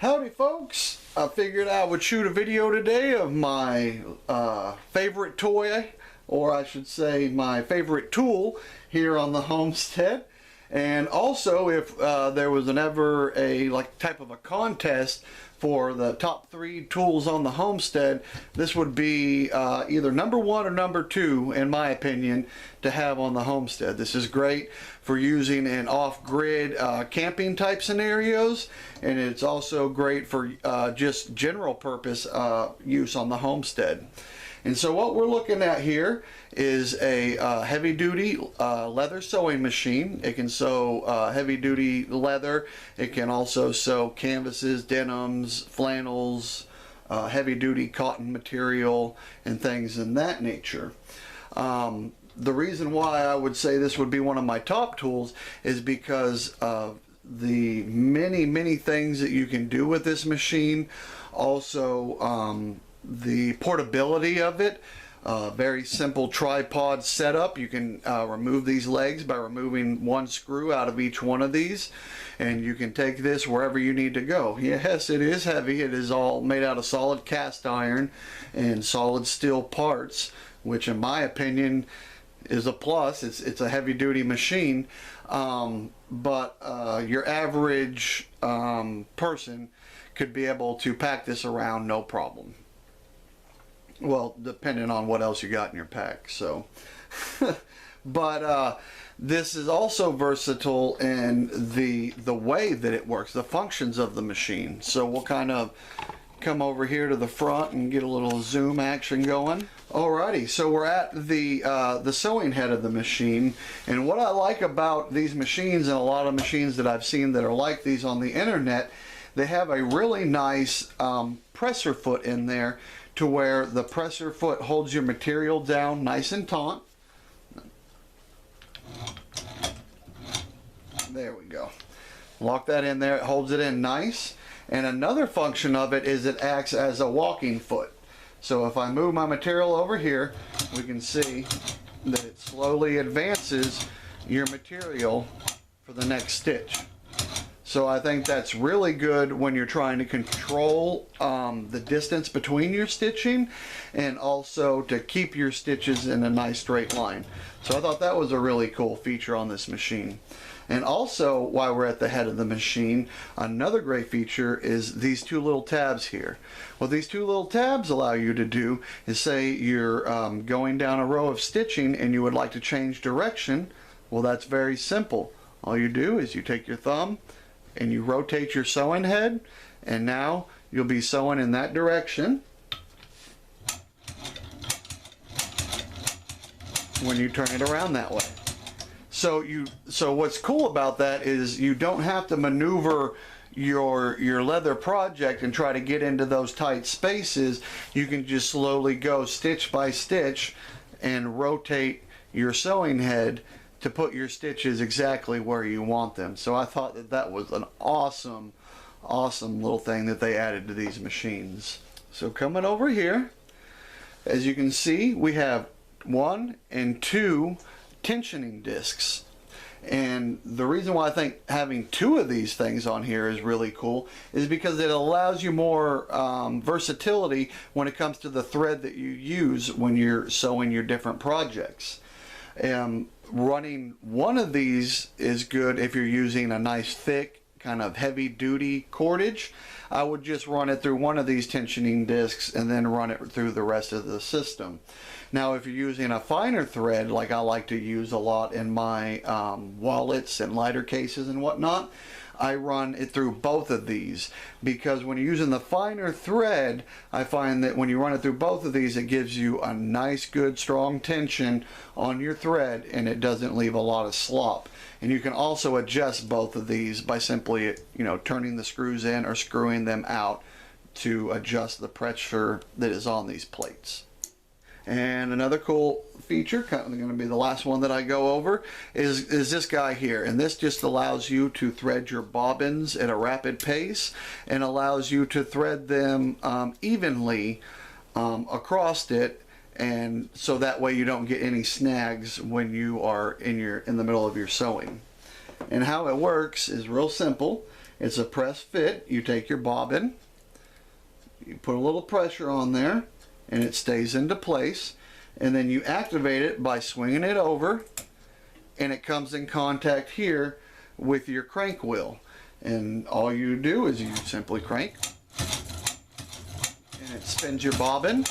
Howdy folks, I figured I would shoot a video today of my favorite toy, or I should say my favorite tool here on the homestead. And also if there was ever a type of a contest for the top 3 tools on the homestead, this would be either number 1 or number 2 in my opinion to have on the homestead. This is great for using in off-grid camping type scenarios, and it's also great for just general purpose use on the homestead. And so what we're looking at here is a heavy-duty leather sewing machine. It can sew heavy-duty leather. It can also sew canvases, denims, flannels, heavy-duty cotton material, and things in that nature. The reason why I would say this would be one of my top tools is because of the many things that you can do with this machine. Also, the portability of it. Very simple tripod setup. You can remove these legs by removing one screw out of each one of these, and you can take this wherever you need to go. Yes, it is heavy. It is all made out of solid cast iron and solid steel parts, which in my opinion is a plus. It's a heavy-duty machine, but your average person could be able to pack this around no problem. Well, depending on what else you got in your pack. So but this is also versatile in the way that it works, the functions of the machine. So we'll kind of come over here to the front and get a little zoom action going. Alrighty, so we're at the sewing head of the machine, and what I like about these machines, and a lot of machines that I've seen that are like these on the internet, they have a really nice presser foot in there, to where the presser foot holds your material down nice and taut. There we go. Lock that in there. It holds it in nice. And another function of it is it acts as a walking foot. So if I move my material over here, we can see that it slowly advances your material for the next stitch. So I think that's really good when you're trying to control the distance between your stitching, and also to keep your stitches in a nice straight line. So I thought that was a really cool feature on this machine. And also, while we're at the head of the machine, another great feature is these 2 little tabs here. What these 2 little tabs allow you to do is, say you're going down a row of stitching and you would like to change direction. Well, that's very simple. All you do is you take your thumb and you rotate your sewing head, and now you'll be sewing in that direction when you turn it around that way. So what's cool about that is you don't have to maneuver your leather project and try to get into those tight spaces. You can just slowly go stitch by stitch and rotate your sewing head to put your stitches exactly where you want them. So I thought that that was an awesome little thing that they added to these machines. So coming over here, as you can see, we have 1 and 2 tensioning discs. And the reason why I think having 2 of these things on here is really cool is because it allows you more versatility when it comes to the thread that you use when you're sewing your different projects. Running 1 of these is good if you're using a nice thick kind of heavy duty cordage. I would just run it through 1 of these tensioning discs and then run it through the rest of the system. Now if you're using a finer thread, like I like to use a lot in my wallets and lighter cases and whatnot, I run it through both of these, because when you're using the finer thread, I find that when you run it through both of these, it gives you a nice good strong tension on your thread, and it doesn't leave a lot of slop. And you can also adjust both of these by simply, turning the screws in or screwing them out to adjust the pressure that is on these plates. And another cool feature, kind of going to be the last one that I go over, is this guy here. And this just allows you to thread your bobbins at a rapid pace and allows you to thread them evenly across it, and so that way you don't get any snags when you are in the middle of your sewing. And how it works is real simple. It's a press fit. You take your bobbin, you put a little pressure on there, and it stays into place. And then you activate it by swinging it over, and it comes in contact here with your crank wheel. And all you do is you simply crank, and it spins your bobbin,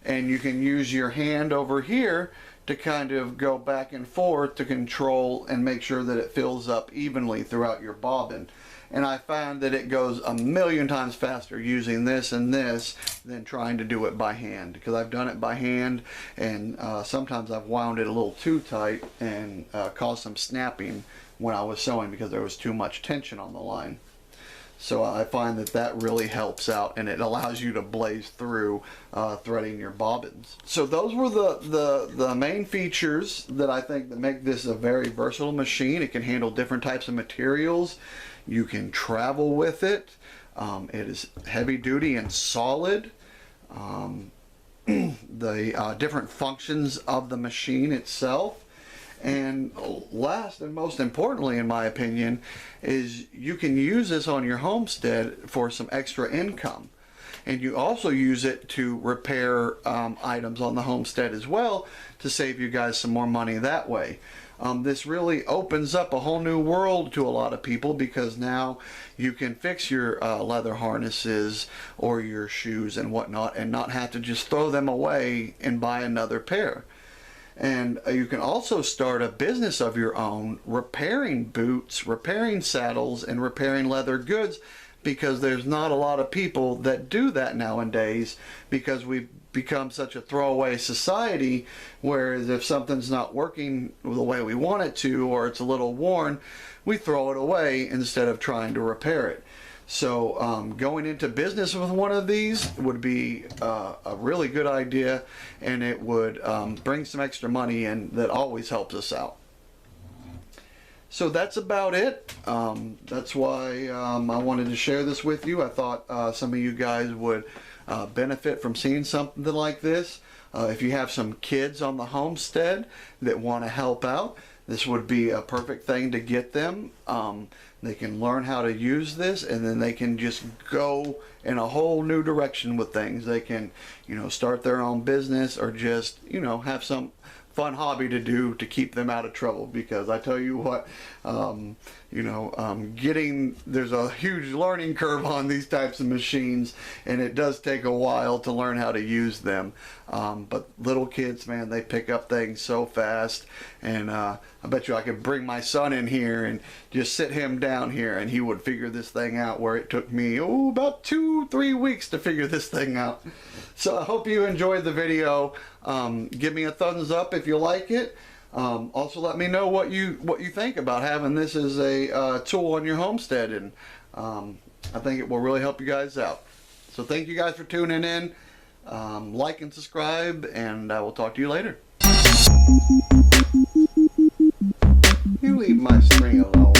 and you can use your hand over here to kind of go back and forth to control and make sure that it fills up evenly throughout your bobbin. And I found that it goes a million times faster using this and this than trying to do it by hand, because I've done it by hand, and sometimes I've wound it a little too tight and caused some snapping when I was sewing because there was too much tension on the line. So I find that that really helps out, and it allows you to blaze through threading your bobbins. So those were the main features that I think that make this a very versatile machine. It can handle different types of materials. You can travel with it. It is heavy duty and solid. The different functions of the machine itself. And last and most importantly, in my opinion, is you can use this on your homestead for some extra income. And you also use it to repair items on the homestead as well, to save you guys some more money that way. This really opens up a whole new world to a lot of people, because now you can fix your leather harnesses or your shoes and whatnot and not have to just throw them away and buy another pair. And you can also start a business of your own, repairing boots, repairing saddles, and repairing leather goods, because there's not a lot of people that do that nowadays, because we've become such a throwaway society, whereas if something's not working the way we want it to, or it's a little worn, we throw it away instead of trying to repair it. So going into business with one of these would be a really good idea, and it would bring some extra money in that always helps us out. So that's about it. That's why I wanted to share this with you. I thought some of you guys would benefit from seeing something like this. If you have some kids on the homestead that want to help out, this would be a perfect thing to get them. They can learn how to use this, and then they can just go in a whole new direction with things. They can, start their own business, or just, have some fun hobby to do to keep them out of trouble. Because I tell you what, there's a huge learning curve on these types of machines, and it does take a while to learn how to use them. But little kids, man, they pick up things so fast. And I bet you I could bring my son in here and just sit him down here, and he would figure this thing out, where it took me about 2-3 weeks to figure this thing out. So I hope you enjoyed the video. Give me a thumbs up if you like it. Also let me know what you think about having this as a tool on your homestead, and I think it will really help you guys out. So thank you guys for tuning in. Like and subscribe, and I will talk to you later. You leave my string alone.